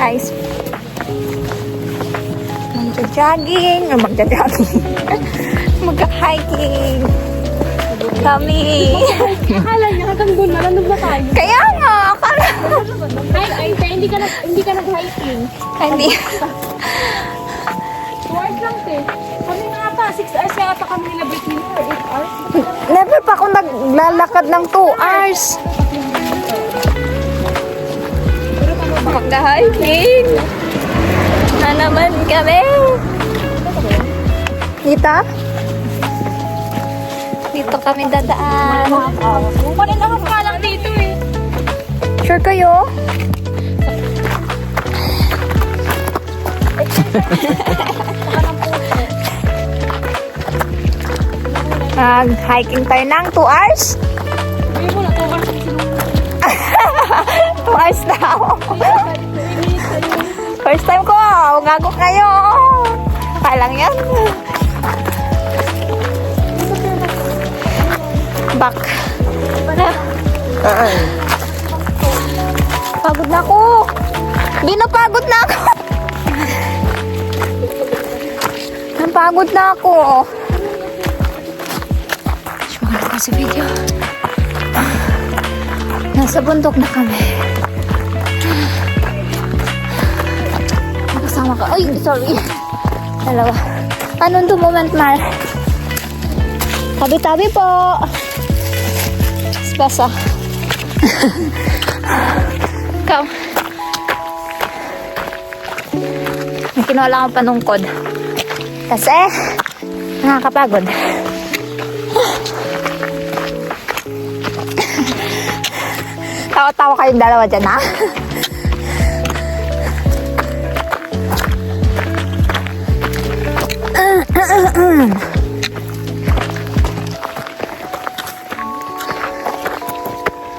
guys. Magja-jogging. Magja-jogging. Magka-hiking. Kami. Akala niya hanggang doon na lang ba tayo? Kaya nga. Akala. Ay, hindi ka nag-hiking. Hindi. 2 hours lang, te. Kami nga ata, 6 hours nga ata kami nila break nila, or 8 hours. Never pa ako naglalakad ng 2 hours. Magka-hiking. Na naman kami. Dito kami dadaan. Kung pa rin ako lang dito eh. Sure kayo? Hiking tayo ng 2 hours? Sabi mo na, 2 hours. 2 hours na ako. First time ko. Gago kayo. Kaya lang yan. Back. Pagod na ako. Binapagod na ako. Napagod na ako. Sumagal ko sa video. Nasa bundok na kami. Nakasama ka. Ay, sorry. Dalawa. Anong do moment, Mal? Tabi-tabi po. Spesa. Come. May kinuha lang akong panungkod. Kasi, nakakapagod. Tawa-tawa kayong dalawa dyan, ha?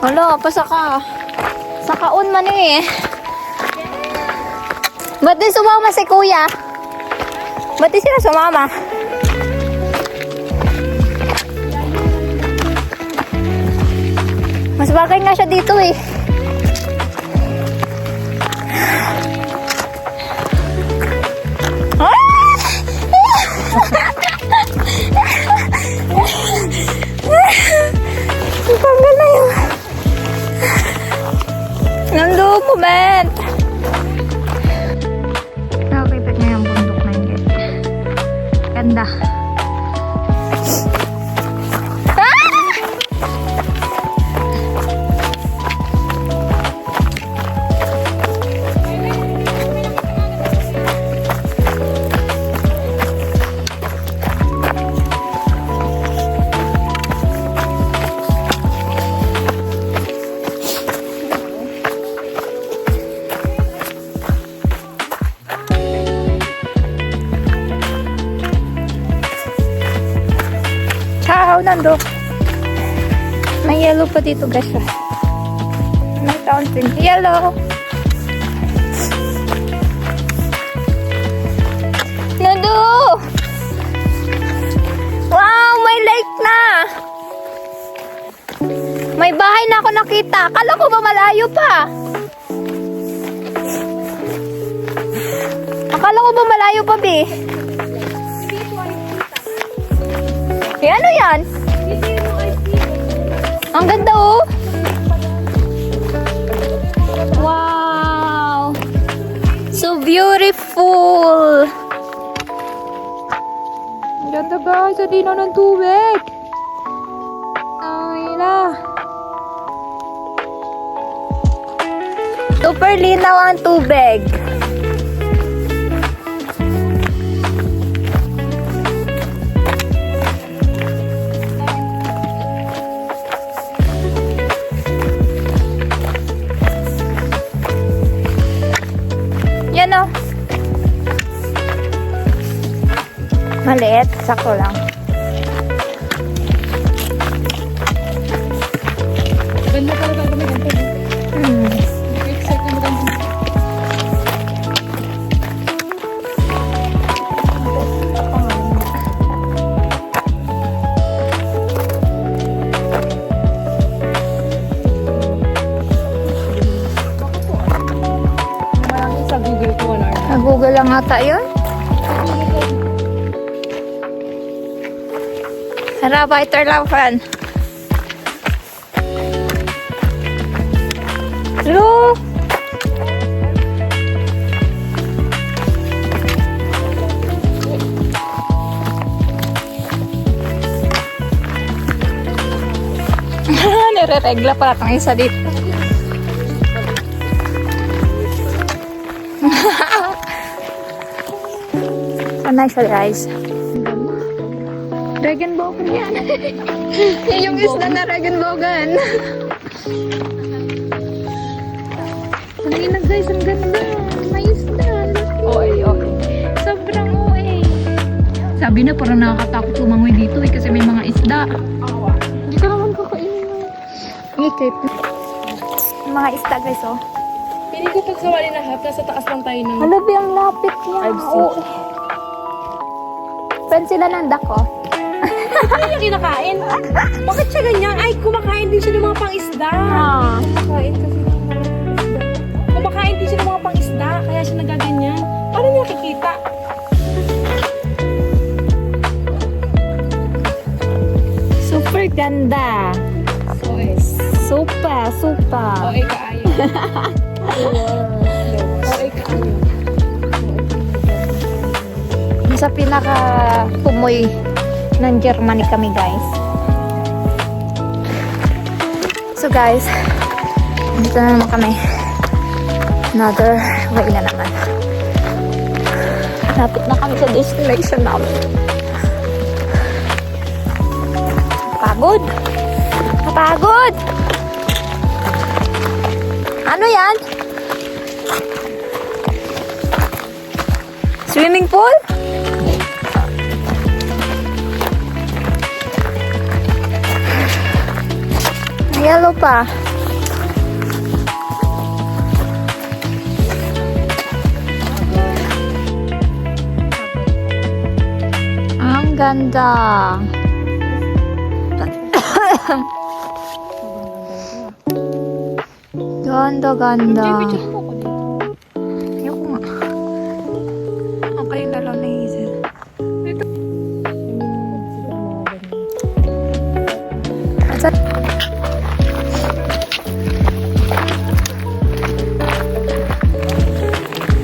Wala, pasaka. Sakaon man eh. Ba't di sumama si kuya? Ba't di sila sumama? Mas bagay nga siya dito eh. Tanggal na yun. Nando, moment. Nakakita niya yung bundok na yun, guys. Ganda. Ciao, Nando. May yellow pa dito, guys. May fountain. Yellow. Nando! Wow, may lake na. May bahay na ako nakita. Akala ko ba malayo pa? Akala ko ba malayo pa, Bi? Eh, ano yan? Ang ganda oh. Wow. So beautiful. Ang ganda guys. Sa dino ng tubig. Ay na. Super linaw ang tubig. Yan o. Maliit. Sakto lang. Ganda talaga ang ganda. Excited na maganda. lang ata yun. Tara, weiterlaufen. Hello? Nire-regla pala itong isa dito. Sanay siya, guys. Regenbogen yan. Yan yung isla na Regenbogen. Kanina guys, ang ganda. May isla. Okay. Sobrang OA. Sabi na parang nakakatakot lumangoy dito eh kasi may mga isda. Hindi ka naman kakainin ng ngikit. Mga isda guys, oh. Pili ko pag sawali na half, nasa taas lang tayo ng... Halabi, ang lapit niya. I've seen. Oo. Friend sila ng dako. Ano yung kinakain? Bakit siya ganyan? Ay, kumakain din siya ng mga pang-isda. Kumakain kasi ng mga isda. Kumakain din siya ng mga pang-isda, kaya siya nagaganyan. Paano niya nakikita? Super ganda. Super. Okay, kaayo. Okay, kaayo. Sa pinaka-pumoy ng Germany kami, guys. So, guys, dito na naman kami. Another way na naman. Lapit na kami sa destination namin. Pagod. Kapagod. Ano yan? Swimming pool? Yellow pa. Ang ganda. Ganda. Ayoko nga. Okay na lang na Hazel.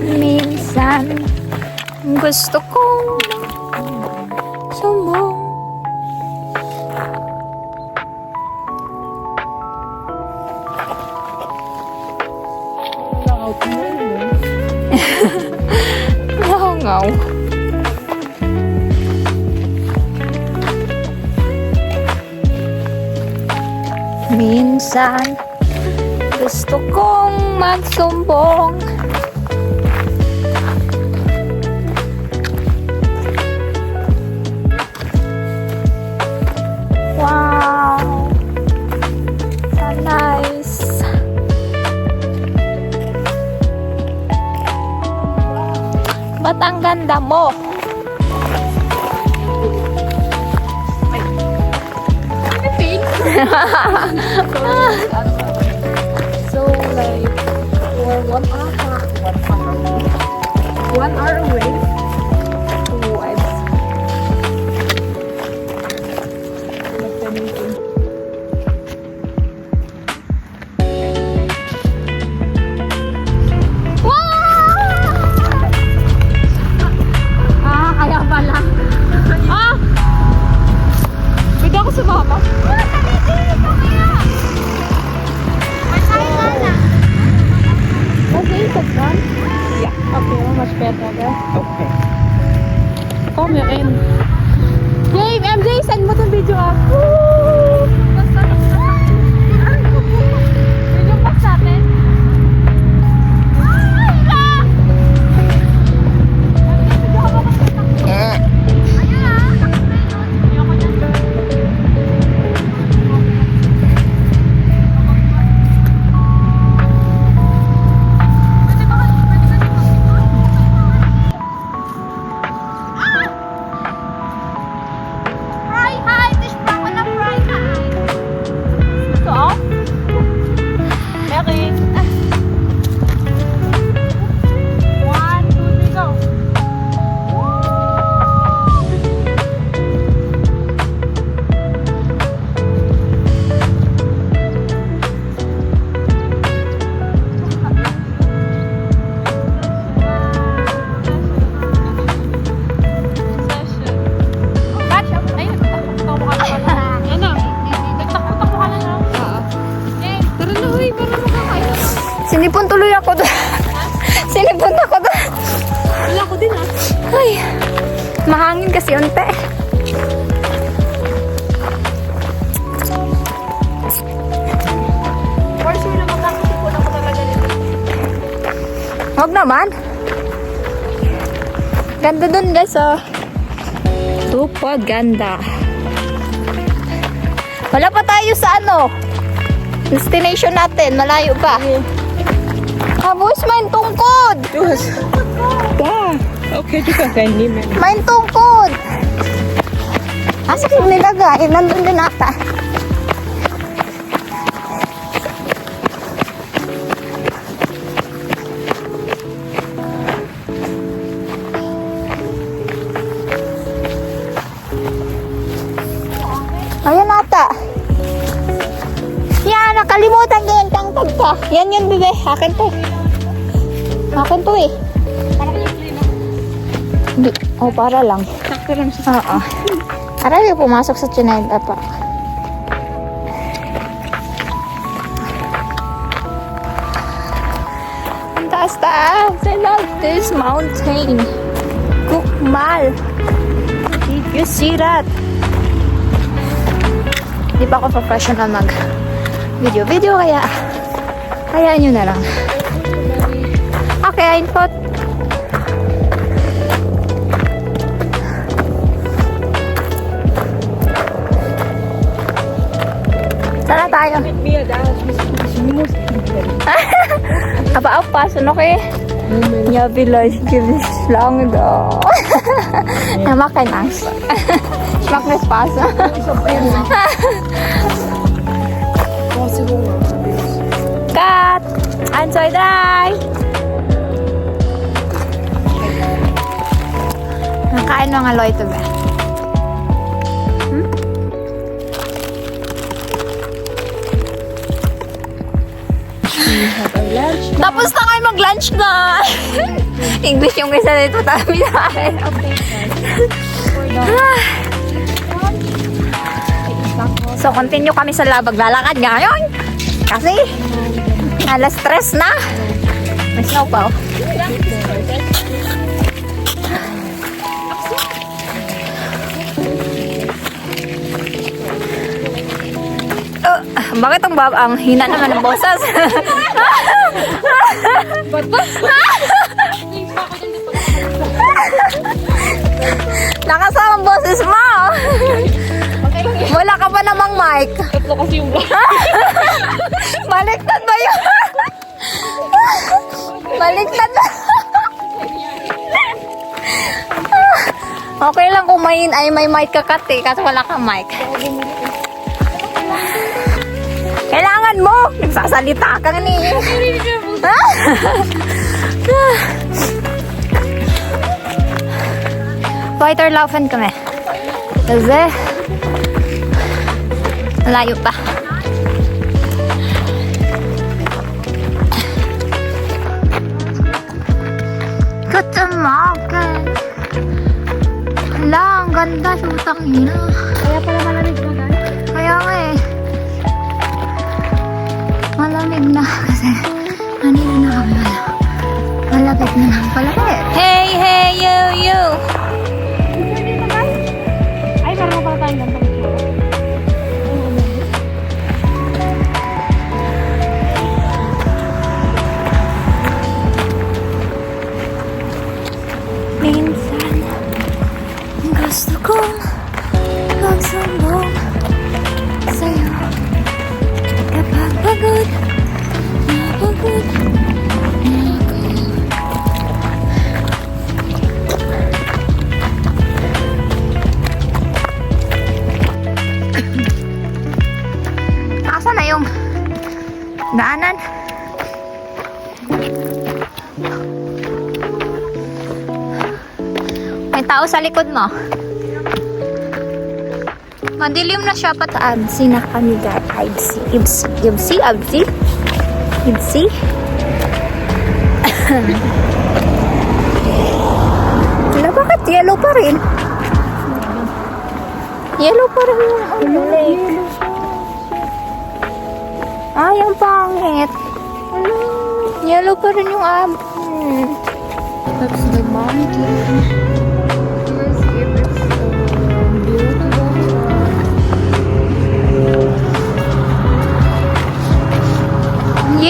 Minsan gusto kong sumbong. Nangaw. Minsan gusto kong magsumbong. Wow, so nice. Ba't ang ganda mo? So, like, for 1 hour, 1 hour away to Ives. Kaya pala. Pwede ako sumama? Yeah. Okay, much better, guys. Okay. Come in. Game, MJ, send mo tong video ah. Video pa sa atin. Hi, fish from the front. Mahangin kasi unti. For sure na magkakasipunan ko talaga nito. Huwag naman. Ganda dun guys, oh. Super ganda. Wala pa tayo sa ano. Destination natin. Malayo pa. Habos, main tungkod. Okay, di ka ganyan. Main tungkod. Asa kong nilagay? Nandun din ata. Ayan ata. Yan, nakalimutan ko yung tangkad ka. Yan yun, bebe. Akin to. Akin to eh. Hindi. Oh, para lang. Sakto lang siya. Oo. Para yung pumasok sa chinela pa. Ang taas-taas. I love this mountain. Kukmal. Did you see that? Di pa ako professional mag video kaya hayaan nyo na lang. Okay, I thought sana tayo. Mia, dahil simus. Apa apa sunok eh. Ya bilang gibis lang daw. Namakan ang. Smak na spasa. Cut! Ansoy day! Nakain mga loy ito ba? Tapos na kayo mag-lunch na! English yung isa dito tabi na akin. So, continue kami sa labag. Lalakad ngayon. Kasi, alas 3 na. May snow pa, oh. Bakit ang hina naman ng boses? Nakasama ang boses mo. Wala ka pa namang mic. Tatlo kasi yung Baliktad ba yun? Baliktad ba? Okay lang kung may mic ka kat eh, kasi wala kang mic. Kailangan mo! Nagsasalita ka nga niya. Weiterlaufen kami. Kasi malayo pa. Guten Morgen. Hala, ang ganda. Sutang ina. Kaya pala malamig ba guys? Kaya nga eh. Malamig na kasi kanina na kami malapit na lang pala. Hey, hey, you. Ay, meron mo pala tayong gantong itsura. Minsan, gusto kong magsumbong sa'yo. Kapag napagod na ako. Asa na yung daanan? May tao sa likod mo. Madilim na siya pataabsi na kami guys. Ibsi. Wala, bakit yellow pa rin? Yellow pa rin yung ano, lake. Ay, ang pangit. Yellow pa rin yung That's the mountain.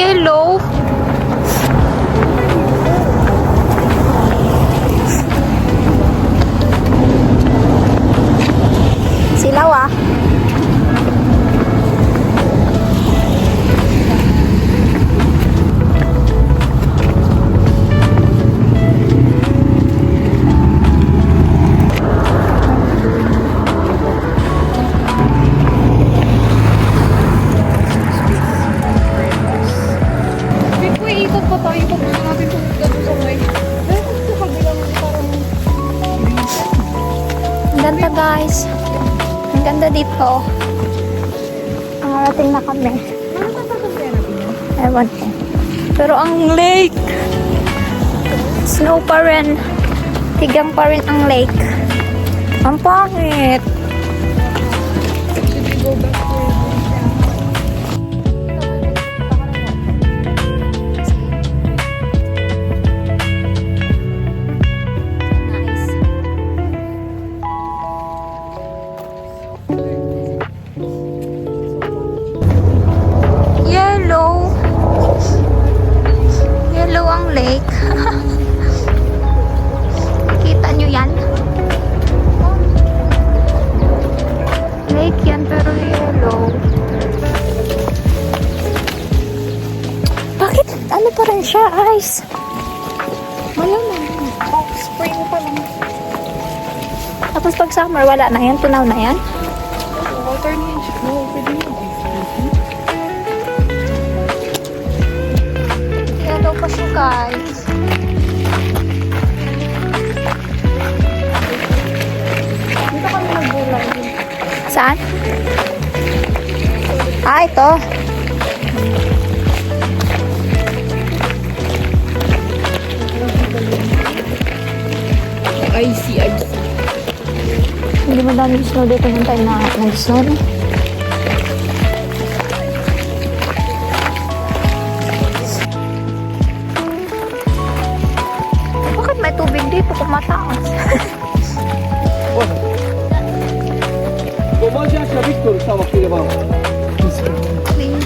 Yellow. Silaw ah. Wait po, ikot pa tayo. Pag gusto natin pumunta doon sa may. Dahil kung sa kabilang parang... Ang ganda guys. Ang ganda dito. Nakarating na kami. Ano tatatagyan natin yan? Ewan ko. Pero ang lake. Snow pa rin. Tigang pa rin ang lake. Ang pangit. Should we go back to Nice. Yellow. Yellow ang lake. Kita nyo yan? Lake yan pero yellow. Bakit? Ano pa rin siya? Ice. Malamang. Oh, spring pa lang. Tapos pag summer, wala na yan. Tunaw na yan. Water niya siya. No, pwede mo. Yellow pa siya guys. Dito kami nagbulay. Saan? Ah, ito. I see. Hindi mo dami snow dito ng time na nag-snow. No? Bakit may tubig dito kung mataas? Babacı aşağı Victor sağ vaktiyle bak.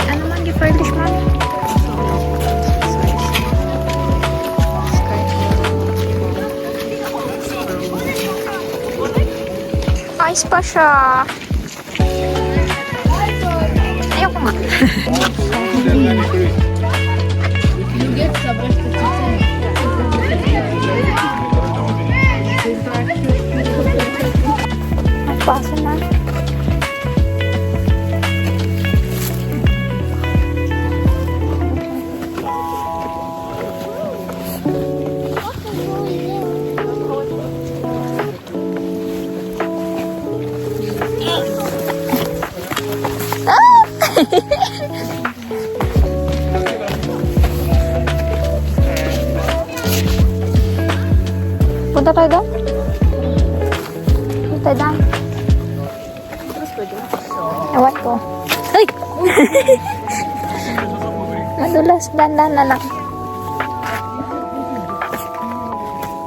Ano man gefurbish man? Ice pa siya. Ayoko nga. Nagpasa na. Punta tayo doon? Punta tayo doon? Ewan ko. Ay! Madulas. Dandan na lang.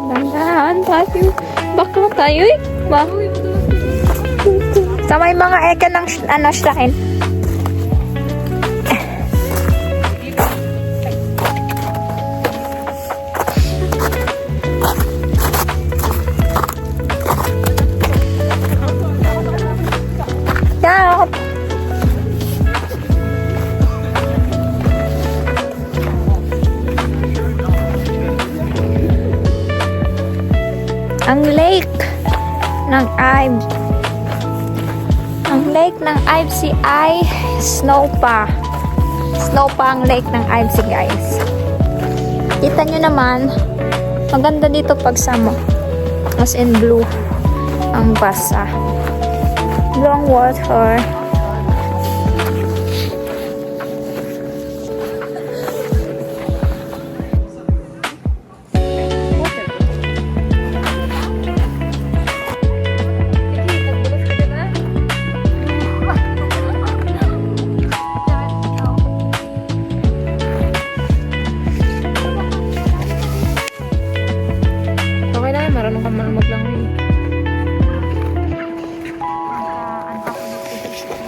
Dandan tayo. Bakla tayo eh. Sa may mga eka ng shrine. Yeah. Ang lake ng Ibe. Ang lake ng Ibe si ay snow pa. Snow pa ang lake ng Ibe si guys. Kita nyo naman, maganda dito pag summer. As in blue ang basa. Blue ang water. Okay na yan, marunong ka maglangoy. Ano ako dito?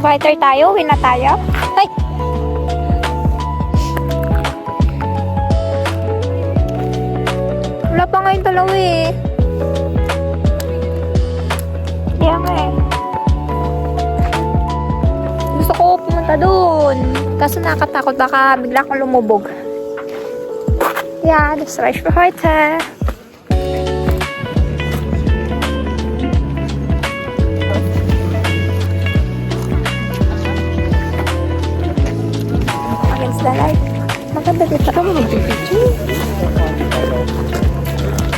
Fighter tayo? Win na tayo? Ay! Wala pa ngayon dalawa eh. Kaya nga eh. Gusto ko pumunta doon. Kaso nakatakot baka bigla akong lumubog. Ja, das reicht für heute. Against the light. Maganda dito. Ikaw mo mag-picture.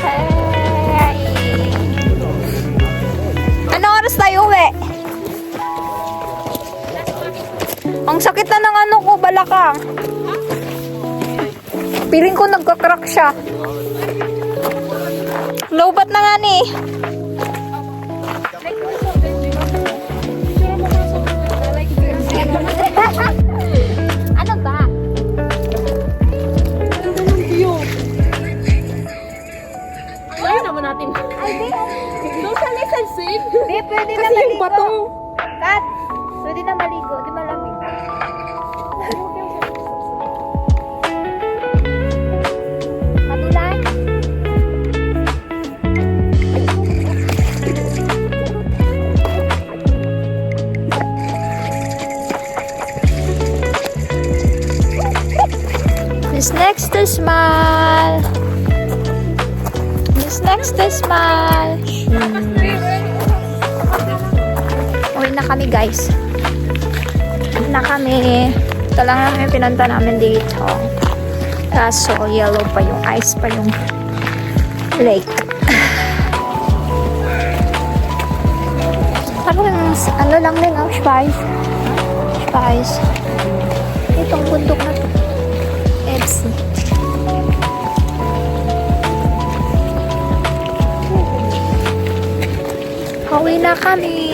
Hey. Ano oras tayo uwi? Ang sakit na ng ano ko, balakang. Piling ko nagka-crack siya. Lobat na nga ni. Ano ba? Ayaw naman natin. Ay, di. Doon sa licensing. Di, pwede na Kasi maligo. yung bato. Kat, pwede na maligo. Di malamig. Matulan? Who's next to smile? Who's next to smile? Uwi na kami guys. Uwi na kami. Ito lang namin yung pinunta namin dito. Kaso yellow pa yung ice pa yung lake. Ano lang din ang spice. Spice. Itong bundok na to. FC. Uwi na kami.